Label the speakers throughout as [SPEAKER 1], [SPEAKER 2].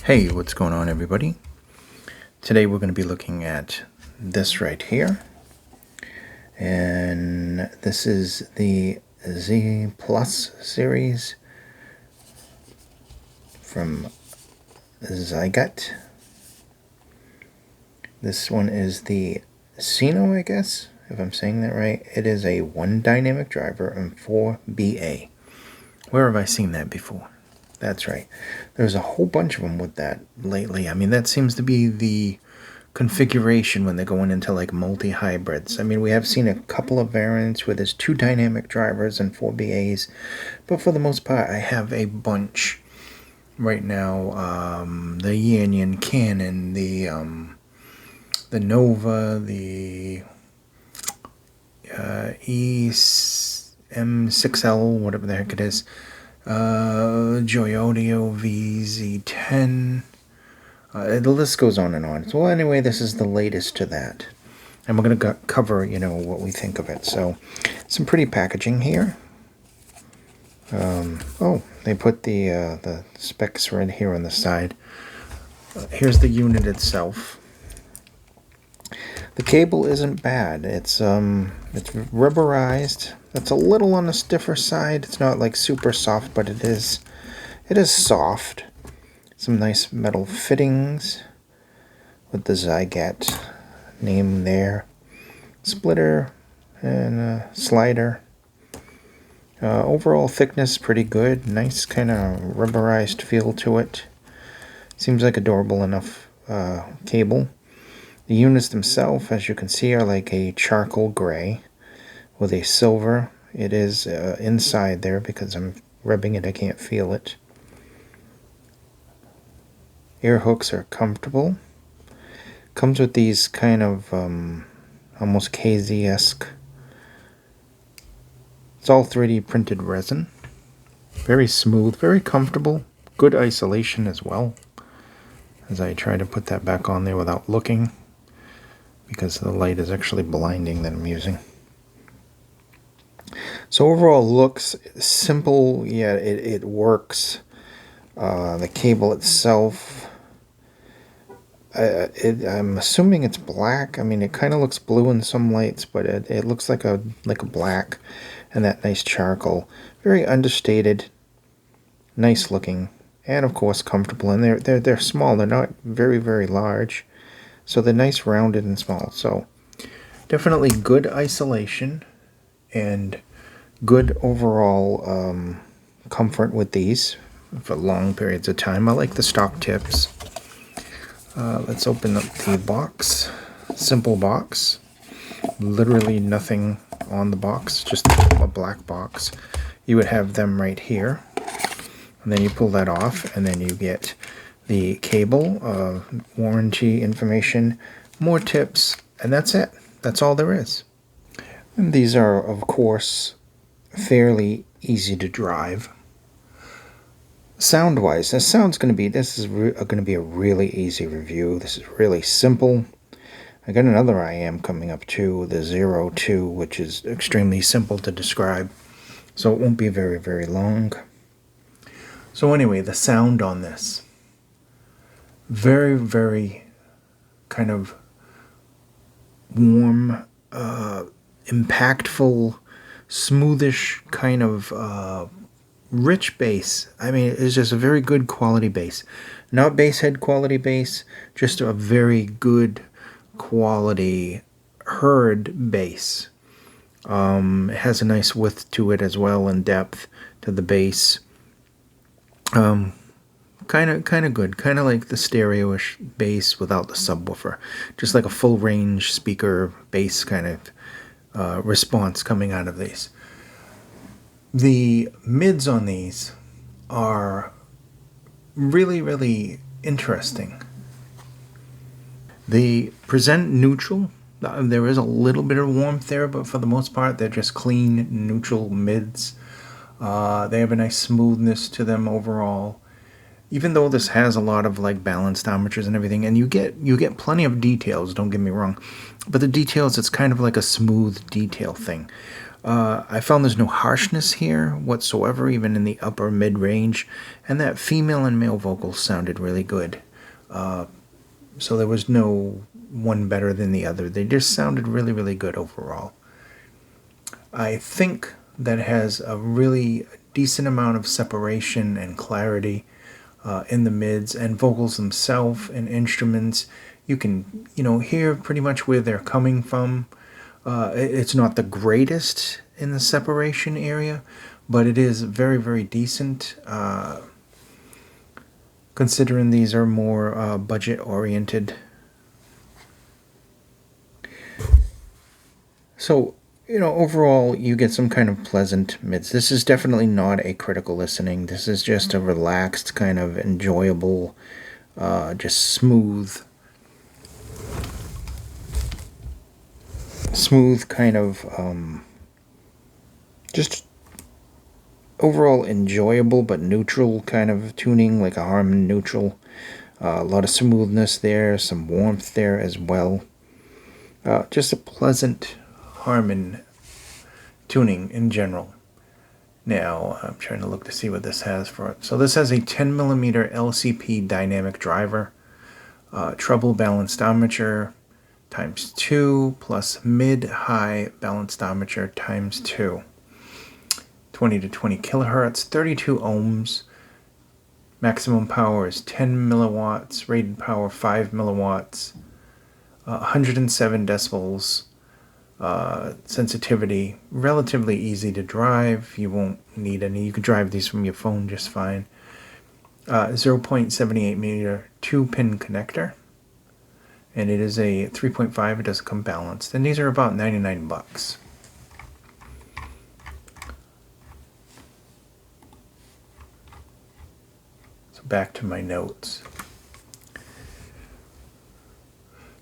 [SPEAKER 1] Hey, what's going on, everybody? Today we're going to be looking at this right here, and this is the Z Plus series from Ziigaat. This one is the Cinno, I guess, if I'm saying that right. It is a 1 dynamic driver and 4 BA. Where have I seen that before? That's right. There's a whole bunch of them with that lately. I mean, that seems to be the configuration when they're going into like multi-hybrids. I mean, we have seen a couple of variants where there's 2 dynamic drivers and 4 BAs, but for the most part, I have a bunch right now. The Yin Canon, the Nova, the M6L, whatever the heck it is. Joy Audio VZ10. The list goes on and on. So anyway, this is the latest to that. And we're going to cover, what we think of it. So, some pretty packaging here. They put the specs right here on the side. Here's the unit itself. The cable isn't bad. It's rubberized. It's a little on the stiffer side. It's not like super soft, but it is soft. Some nice metal fittings with the Ziigaat name there. Splitter and a slider. Overall thickness pretty good. Nice kind of rubberized feel to it. Seems like a durable enough cable. The units themselves, as you can see, are like a charcoal gray with a silver. It is inside there because I'm rubbing it, I can't feel it. Ear hooks are comfortable. Comes with these kind of almost KZ-esque. It's all 3D printed resin. Very smooth, very comfortable. Good isolation as well. As I try to put that back on there without looking, because the light is actually blinding that I'm using. So overall looks simple, yet it works. The cable itself, I'm assuming it's black. I mean, it kind of looks blue in some lights, but it looks like a black, and that nice charcoal. Very understated, nice looking, and of course comfortable. And they're small. They're not very, very large. So they're nice, rounded, and small. So definitely good isolation and good overall comfort with these for long periods of time. I like the stock tips. Let's open up the box. Simple box. Literally nothing on the box, just a black box. You would have them right here. And then you pull that off, and then you get the cable, warranty information, more tips, and that's it. That's all there is. And these are, of course, fairly easy to drive. Sound-wise, this is going to be a really easy review. This is really simple. I got another IM coming up too, the 02, which is extremely simple to describe, so it won't be very, very long. So anyway, the sound on this. Very, very kind of warm, impactful, smoothish kind of rich bass. I mean, it's just a very good quality bass. Not bass head quality bass, just a very good quality heard bass. It has a nice width to it as well, and depth to the bass. Kind of good, kind of like the stereo-ish bass without the subwoofer, just like a full range speaker bass kind of response coming out of these. The mids on these are really, really interesting. They present neutral. There is a little bit of warmth there, but for the most part, they're just clean, neutral mids. They have a nice smoothness to them overall. Even though this has a lot of like balanced armatures and everything, and you get plenty of details, don't get me wrong, but the details, it's kind of like a smooth detail thing. I found there's no harshness here whatsoever, even in the upper mid-range, and that female and male vocals sounded really good. So there was no one better than the other. They just sounded really, really good overall. I think that has a really decent amount of separation and clarity in the mids and vocals themselves and instruments. You can, hear pretty much where they're coming from. It's not the greatest in the separation area, but it is very, very decent. Considering these are more budget-oriented. So, overall, you get some kind of pleasant mids. This is definitely not a critical listening. This is just a relaxed, kind of enjoyable, just smooth kind of, just overall enjoyable but neutral kind of tuning, like a Harman neutral. A lot of smoothness there, some warmth there as well. Just a pleasant Harman tuning in general. Now, I'm trying to look to see what this has for it. So this has a 10mm LCP dynamic driver, treble balanced armature times 2 plus mid-high balanced armature times 2. 20 to 20 kilohertz, 32 ohms. Maximum power is 10 milliwatts, rated power 5 milliwatts, 107 decibels. Sensitivity, relatively easy to drive. You won't need any. You can drive these from your phone just fine. 0.78 meter 2-pin connector. And it is a 3.5. It does come balanced. And these are about $99. So back to my notes.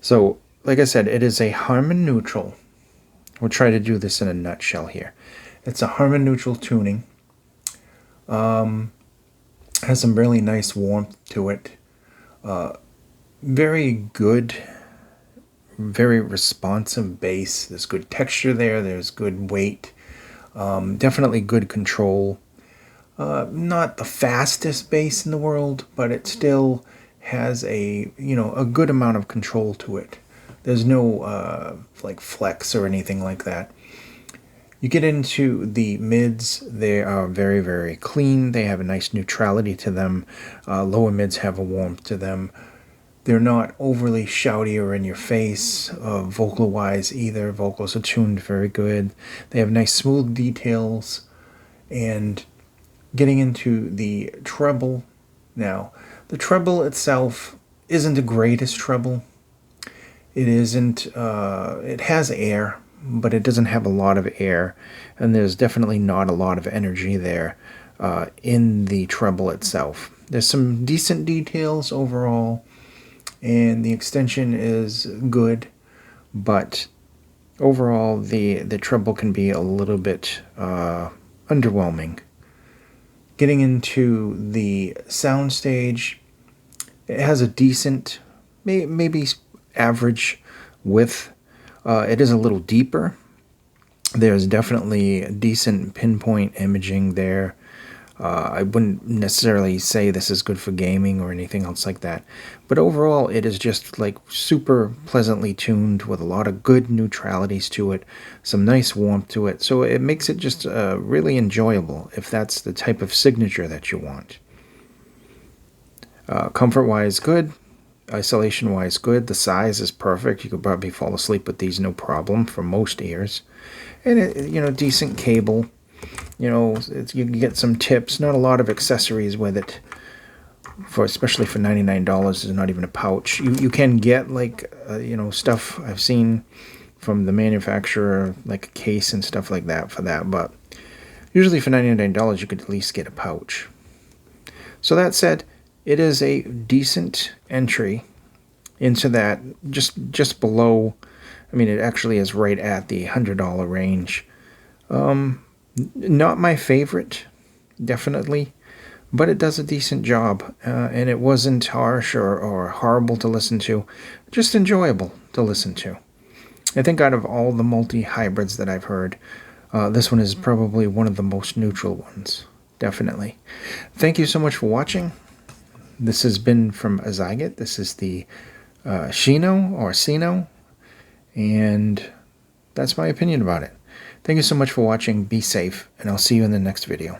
[SPEAKER 1] So, like I said, it is a Harman neutral. We'll try to do this in a nutshell here. It's a Harman neutral tuning. Has some really nice warmth to it. Very good, very responsive bass. There's good texture there. There's good weight. Definitely good control. Not the fastest bass in the world, but it still has a good amount of control to it. There's no like flex or anything like that. You get into the mids, they are very, very clean. They have a nice neutrality to them. Lower mids have a warmth to them. They're not overly shouty or in your face vocal-wise either. Vocals are tuned very good. They have nice smooth details. And getting into the treble now. The treble itself isn't the greatest treble. It isn't, it has air, but it doesn't have a lot of air, and there's definitely not a lot of energy there in the treble itself. There's some decent details overall, and the extension is good, but overall the treble can be a little bit underwhelming. Getting into the soundstage, it has a decent, maybe average width. It is a little deeper. There's definitely decent pinpoint imaging there. I wouldn't necessarily say this is good for gaming or anything else like that. But overall, it is just like super pleasantly tuned with a lot of good neutralities to it, some nice warmth to it. So it makes it just really enjoyable if that's the type of signature that you want. Comfort-wise, good. Isolation-wise, good. The size is perfect. You could probably fall asleep with these no problem for most ears. And, it, decent cable. You can get some tips. Not a lot of accessories with it. Especially for $99, there's not even a pouch. You can get, stuff I've seen from the manufacturer, like a case and stuff like that for that. But usually for $99, you could at least get a pouch. So that said, it is a decent entry into that, just below. I mean, it actually is right at the $100 range. Not my favorite, definitely, but it does a decent job, and it wasn't harsh or horrible to listen to, just enjoyable to listen to. I think out of all the multi-hybrids that I've heard, This one is probably one of the most neutral ones, definitely. Thank you so much for watching. This has been from Ziigaat. This is the Cinno or Cinno, and that's my opinion about it. Thank you so much for watching. Be safe, and I'll see you in the next video.